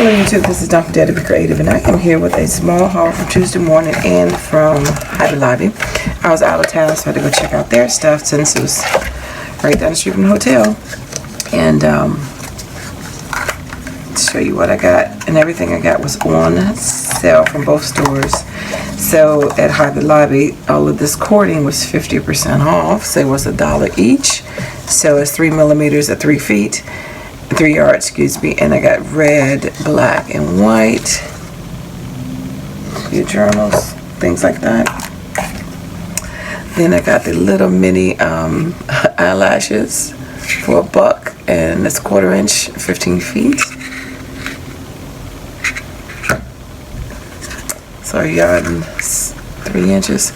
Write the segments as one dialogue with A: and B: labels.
A: Hello YouTube, this is Dawn from DaretoBeCreative, and I am here with a small haul from Tuesday morning and from Hobby Lobby. I was out of town, so I had to go check out their stuff since it was right down the street from the hotel. And to show you what I got, and everything I got was on sale from both stores. So at Hobby Lobby, all of this cording was 50% off, so it was $1 each. So it's 3 millimeters at 3 feet. 3 yards, excuse me, and I got red, black, and white. Your journals, things like that. Then I got the little mini eyelashes for $1, and it's 1/4 inch, 15 feet. So a yard and 3 inches.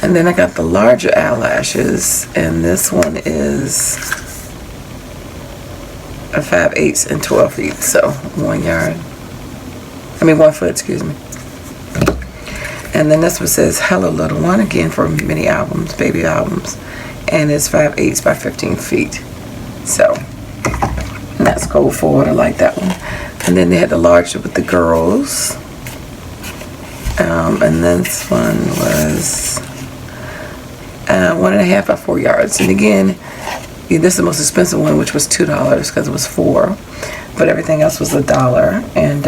A: And then I got the larger eyelashes, and this one is a 5/8 and 12 feet, so 1 foot, excuse me. And then this one says Hello Little One, again for mini albums, baby albums, and it's 5/8 by 15 feet. So and that's gold forward, I like that one. And then they had the larger with the girls, and this one was 1.5 by 4 yards, and again, this is the most expensive one, which was $2 because it was 4, but everything else was $1, and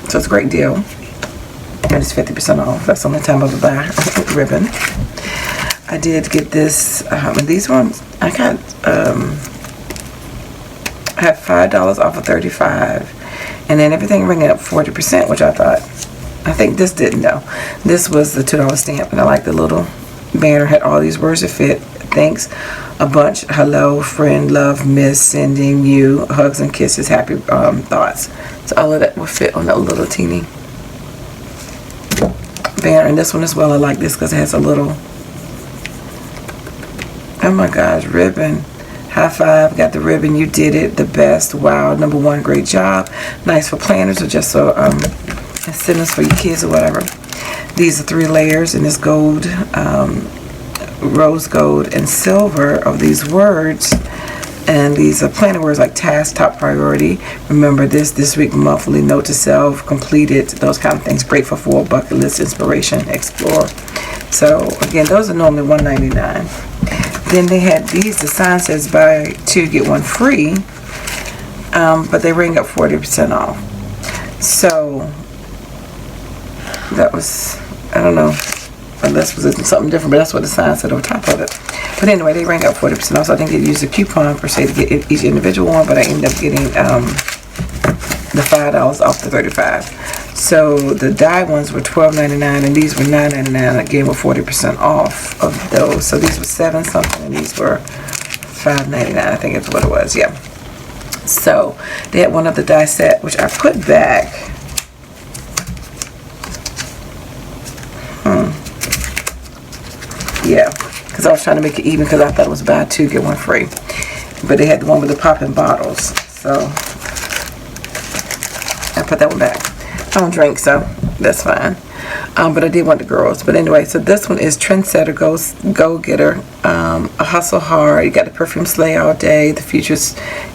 A: so it's a great deal. And it's 50% off. That's the only time I would buy ribbon. I did get this, and these ones I got. I had $5 off of 35, and then everything ringing up 40%, which I think this didn't know. This was the $2 stamp, and I like the little banner. Had all these words that fit. Thanks a bunch, hello, friend, love, miss, sending you hugs and kisses, happy thoughts. So all of that will fit on that little teeny banner. And this one as well, I like this because it has a little, oh my gosh, ribbon. High five, got the ribbon, you did it, the best, wow, #1, great job. Nice for planners or just so incentives for your kids or whatever. These are 3 layers, and it's gold, rose gold and silver of these words, and these are planner words like task, top priority, remember this week, monthly, note to self, completed, those kind of things. Great for 4, bucket list, inspiration, explore. So again, those are normally $1.99. Then they had these, the sign says buy 2 get 1 free, but they ring up 40% off. So that was, I don't know, unless it was something different, but that's what the sign said over top of it. But anyway, they rang up 40% off, so I didn't get to use a coupon per se to get each individual one, but I ended up getting the $5 off the 35. So the die ones were $12.99, and these were $9.99, again with 40% off of those. So these were $7 something, and these were $5.99, I think is what it was, yeah. So they had one other die set, which I put back. Yeah, because I was trying to make it even because I thought it was buy 2 get 1 free. But they had the one with the popping bottles, so I put that one back. I don't drink, so that's fine. But I did want the girls. But anyway, so this one is Trendsetter, Go Getter, a Hustle Hard. You got the perfume Slay All Day. The future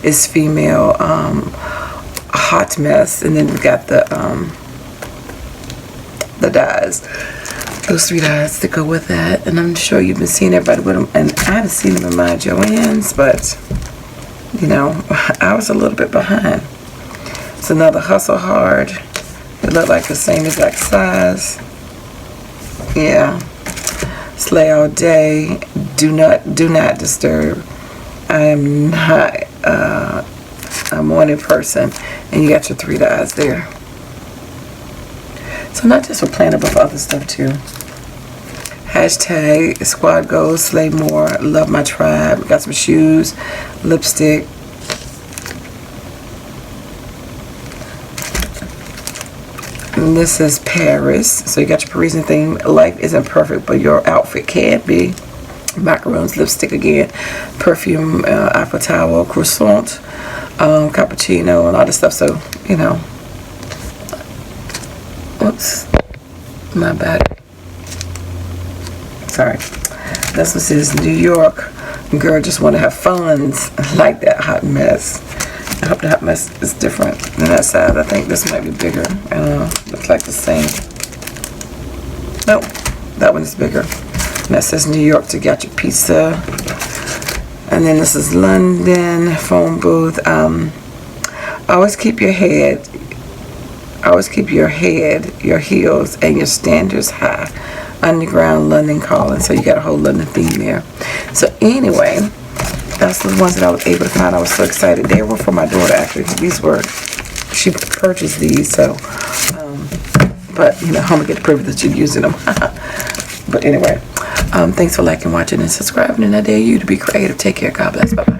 A: is female, a Hot Mess, and then we got the dyes. Those 3 dyes to go with that, and I'm sure you've been seeing everybody with them, and I haven't seen them in my Joann's, but you know, I was a little bit behind. So now the Hustle Hard, they look like the same exact size. Yeah, Slay All Day, do not disturb. I am not a morning person, and you got your 3 dyes there. So not just for planner, but for other stuff too. Hashtag squad goals, slay more, love my tribe. Got some shoes, lipstick. And this is Paris. So you got your Parisian theme. Life isn't perfect, but your outfit can be. Macaroons, lipstick again, perfume, Eiffel Tower, croissant, cappuccino, and all this stuff. So, you know. Oops, my bad. Sorry. This one says New York girl just want to have fun like that hot mess. I hope the hot mess is different than that side. I think this might be bigger. I don't know. Looks like the same. Nope, that one is bigger. And that says New York to get your pizza. And then this is London phone booth. Always keep your head, your heels, and your standards high. Underground London calling. So you got a whole London theme there. So anyway, that's the ones that I was able to find. I was so excited. They were for my daughter, actually. She purchased these, so, but, you know, I'm going to get the privilege of using them. But anyway, thanks for liking, watching, and subscribing, and I dare you to be creative. Take care. God bless. Bye-bye.